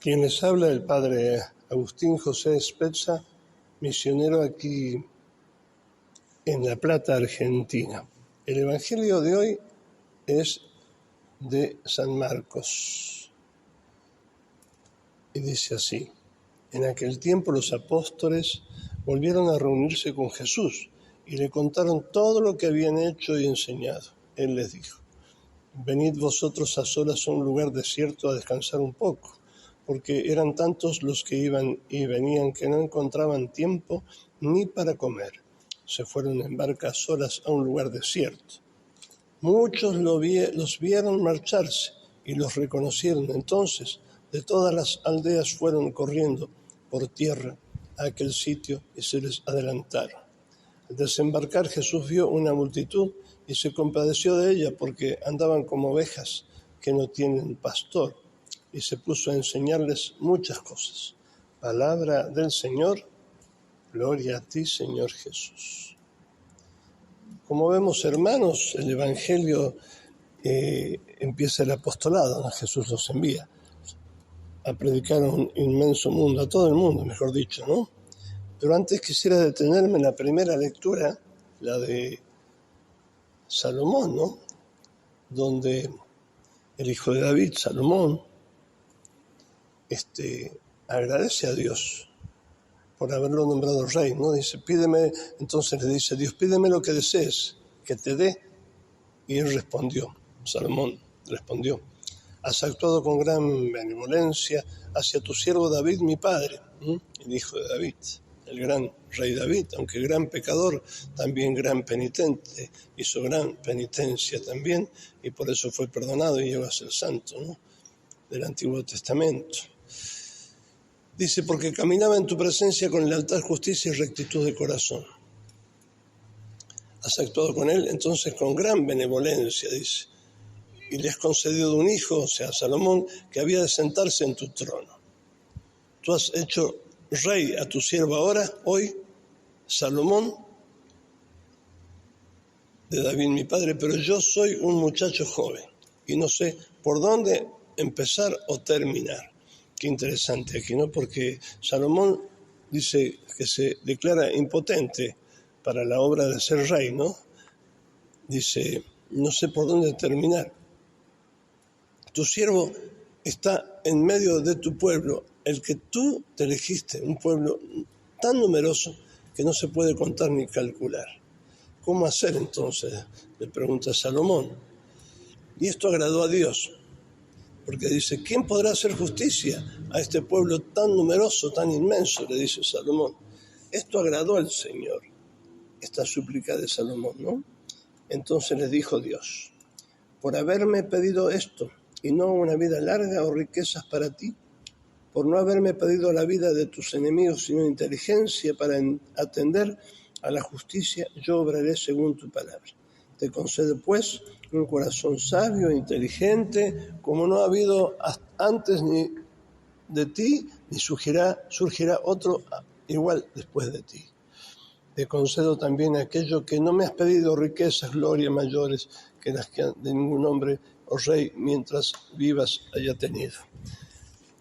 Quien les habla, el padre Agustín José Spezza, misionero aquí en La Plata, Argentina. El evangelio de hoy es de San Marcos y dice así: en aquel tiempo los apóstoles volvieron a reunirse con Jesús y le contaron todo lo que habían hecho y enseñado. Él les dijo: venid vosotros a solas a un lugar desierto a descansar un poco, porque eran tantos los que iban y venían que no encontraban tiempo ni para comer. Se fueron en barca a solas a un lugar desierto. Muchos los vieron marcharse y los reconocieron. Entonces, de todas las aldeas fueron corriendo por tierra a aquel sitio y se les adelantaron. Al desembarcar, Jesús vio una multitud y se compadeció de ella, porque andaban como ovejas que no tienen pastor, y se puso a enseñarles muchas cosas. Palabra del Señor. Gloria a ti, Señor Jesús. Como vemos, hermanos, el Evangelio empieza el apostolado, ¿no? Jesús los envía a predicar a un inmenso mundo, a todo el mundo, mejor dicho, ¿no? Pero antes quisiera detenerme en la primera lectura, la de Salomón, ¿no? Donde el hijo de David, Salomón, agradece a Dios por haberlo nombrado rey, ¿no? Dice, pídeme, entonces le dice Dios, pídeme lo que desees, que te dé. Y él respondió, Salomón respondió, has actuado con gran benevolencia hacia tu siervo David, mi padre, el hijo de David, el gran rey David, aunque gran pecador, también gran penitente, hizo gran penitencia también, y por eso fue perdonado y llegó a ser santo, ¿no? Del Antiguo Testamento. Dice, porque caminaba en tu presencia con lealtad, justicia y rectitud de corazón. Has actuado con él, entonces, con gran benevolencia, dice, y le has concedido un hijo, o sea, Salomón, que había de sentarse en tu trono. Tú has hecho rey a tu siervo ahora, hoy, Salomón, de David mi padre, pero yo soy un muchacho joven y no sé por dónde empezar o terminar. Qué interesante aquí, ¿no? Porque Salomón dice que se declara impotente para la obra de ser rey, ¿no? Dice, no sé por dónde terminar. Tu siervo está en medio de tu pueblo, el que tú te elegiste, un pueblo tan numeroso que no se puede contar ni calcular. ¿Cómo hacer entonces?, le pregunta Salomón. Y esto agradó a Dios, porque dice, ¿quién podrá hacer justicia a este pueblo tan numeroso, tan inmenso?, le dice Salomón. Esto agradó al Señor, esta súplica de Salomón, ¿no? Entonces le dijo Dios, por haberme pedido esto, y no una vida larga o riquezas para ti, por no haberme pedido la vida de tus enemigos, sino inteligencia para atender a la justicia, yo obraré según tu palabra. Te concedo, pues, un corazón sabio e inteligente, como no ha habido antes ni de ti, ni surgirá otro igual después de ti. Te concedo también aquello que no me has pedido, riquezas, gloria mayores que las que de ningún hombre o rey mientras vivas haya tenido.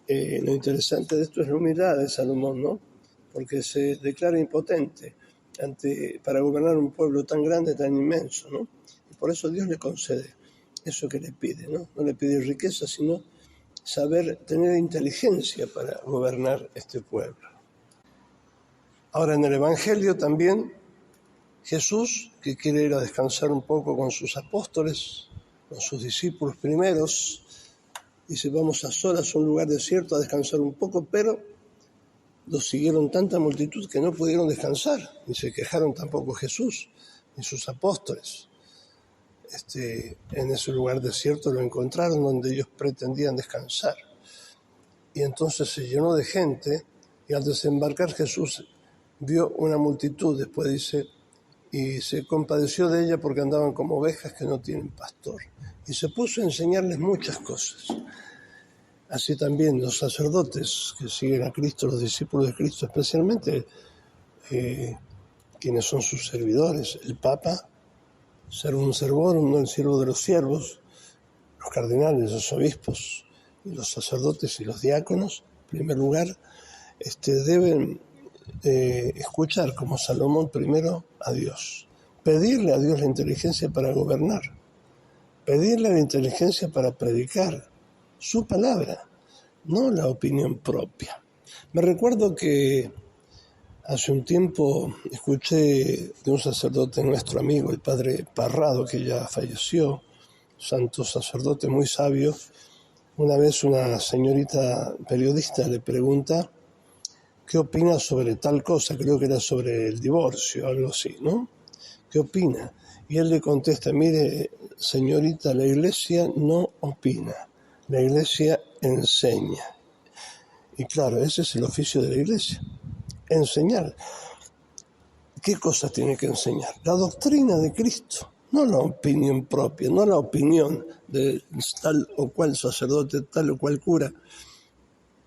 Lo interesante de esto es la humildad de Salomón, ¿no? Porque se declara impotente para gobernar un pueblo tan grande, tan inmenso, ¿no? Y por eso Dios le concede eso que le pide, ¿no? No le pide riqueza, sino saber tener inteligencia para gobernar este pueblo. Ahora, en el Evangelio también, Jesús, que quiere ir a descansar un poco con sus apóstoles, con sus discípulos primeros, dice, vamos a solas a un lugar desierto a descansar un poco, pero los siguieron tanta multitud que no pudieron descansar, ni se quejaron tampoco Jesús ni sus apóstoles. En ese lugar desierto lo encontraron donde ellos pretendían descansar. Y entonces se llenó de gente, y al desembarcar Jesús vio una multitud, después dice, y se compadeció de ella porque andaban como ovejas que no tienen pastor. Y se puso a enseñarles muchas cosas. Así también los sacerdotes que siguen a Cristo, los discípulos de Cristo, especialmente quienes son sus servidores, el Papa, servum servorum, no el siervo de los siervos, los cardenales, los obispos, y los sacerdotes y los diáconos, en primer lugar, deben escuchar como Salomón primero a Dios, pedirle a Dios la inteligencia para gobernar, pedirle la inteligencia para predicar su palabra, no la opinión propia. Me recuerdo que hace un tiempo escuché de un sacerdote nuestro amigo, el padre Parrado, que ya falleció, santo sacerdote muy sabio. Una vez una señorita periodista le pregunta qué opina sobre tal cosa, creo que era sobre el divorcio, algo así, ¿no? ¿Qué opina? Y él le contesta, mire, señorita, la iglesia no opina, la iglesia enseña. Y claro, ese es el oficio de la iglesia, enseñar. ¿Qué cosas tiene que enseñar? La doctrina de Cristo, no la opinión propia, no la opinión de tal o cual sacerdote, tal o cual cura,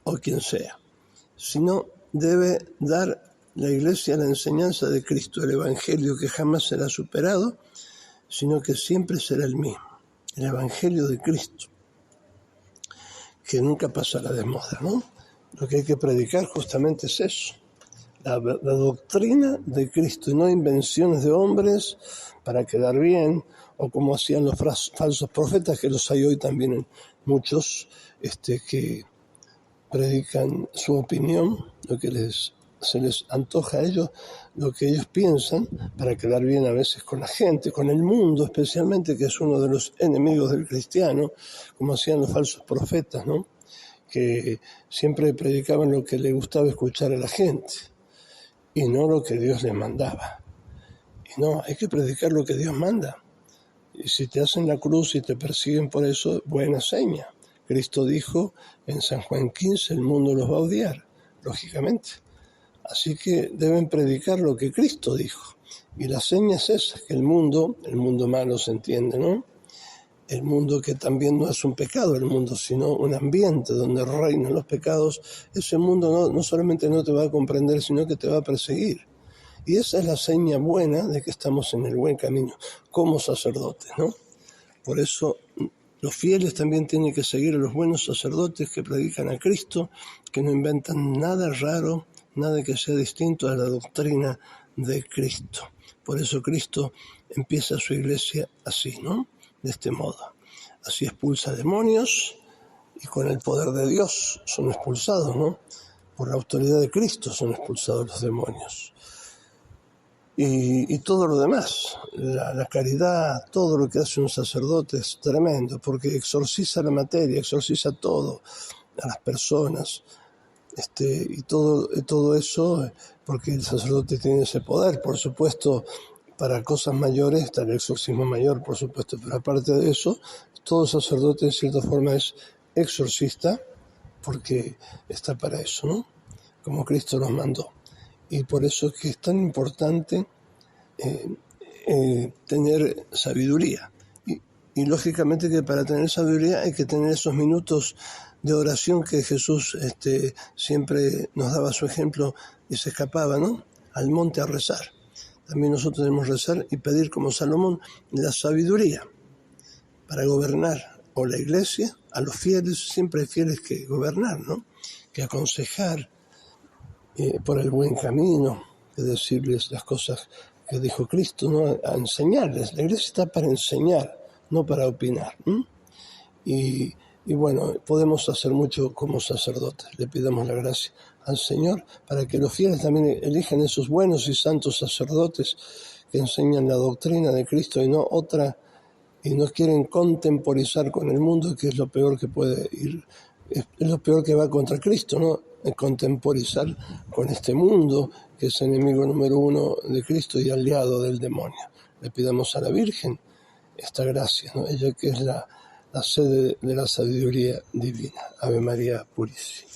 o quien sea, sino debe dar la iglesia la enseñanza de Cristo, el evangelio que jamás será superado, sino que siempre será el mismo, el evangelio de Cristo, que nunca pasará de moda, ¿no? Lo que hay que predicar justamente es eso, la doctrina de Cristo, y no invenciones de hombres para quedar bien, o como hacían los falsos profetas, que los hay hoy también muchos, que predican su opinión, lo que se les antoja a ellos, lo que ellos piensan, para quedar bien a veces con la gente, con el mundo especialmente, que es uno de los enemigos del cristiano, como hacían los falsos profetas, ¿no? Que siempre predicaban lo que le gustaba escuchar a la gente y no lo que Dios les mandaba. Y no, hay que predicar lo que Dios manda. Y si te hacen la cruz y te persiguen por eso, buena seña. Cristo dijo en San Juan 15, el mundo los va a odiar, lógicamente. Así que deben predicar lo que Cristo dijo. Y la seña es esa, que el mundo malo se entiende, ¿no? El mundo que también no es un pecado el mundo, sino un ambiente donde reinan los pecados, ese mundo no solamente no te va a comprender, sino que te va a perseguir. Y esa es la seña buena de que estamos en el buen camino, como sacerdotes, ¿no? Por eso los fieles también tienen que seguir a los buenos sacerdotes que predican a Cristo, que no inventan nada raro, nada que sea distinto a la doctrina de Cristo. Por eso Cristo empieza su iglesia así, ¿no? De este modo. Así expulsa demonios y con el poder de Dios son expulsados, ¿no? Por la autoridad de Cristo son expulsados los demonios. Y todo lo demás, la caridad, todo lo que hace un sacerdote es tremendo, porque exorciza la materia, exorciza todo, a las personas, y todo eso, porque el sacerdote tiene ese poder, por supuesto. Para cosas mayores está el exorcismo mayor, por supuesto, pero aparte de eso, todo sacerdote en cierta forma es exorcista, porque está para eso, ¿no? Como Cristo nos mandó. Y por eso es que es tan importante tener sabiduría. Y lógicamente que para tener sabiduría hay que tener esos minutos de oración que Jesús siempre nos daba su ejemplo y se escapaba, ¿no? Al monte a rezar. También nosotros debemos rezar y pedir como Salomón la sabiduría para gobernar o la iglesia, a los fieles, siempre hay fieles que gobernar, ¿no? Que aconsejar por el buen camino, que decirles las cosas que dijo Cristo, ¿no? A enseñarles. La iglesia está para enseñar, no para opinar. Y bueno, podemos hacer mucho como sacerdotes. Le pidamos la gracia al Señor para que los fieles también elijan esos buenos y santos sacerdotes que enseñan la doctrina de Cristo y no otra, y no quieren contemporizar con el mundo, que es lo peor que puede ir, es lo peor que va contra Cristo, ¿no? Contemporizar con este mundo que es enemigo número uno de Cristo y aliado del demonio. Le pidamos a la Virgen esta gracia, ¿no? Ella que es la sede de la sabiduría divina. Ave María Purísima.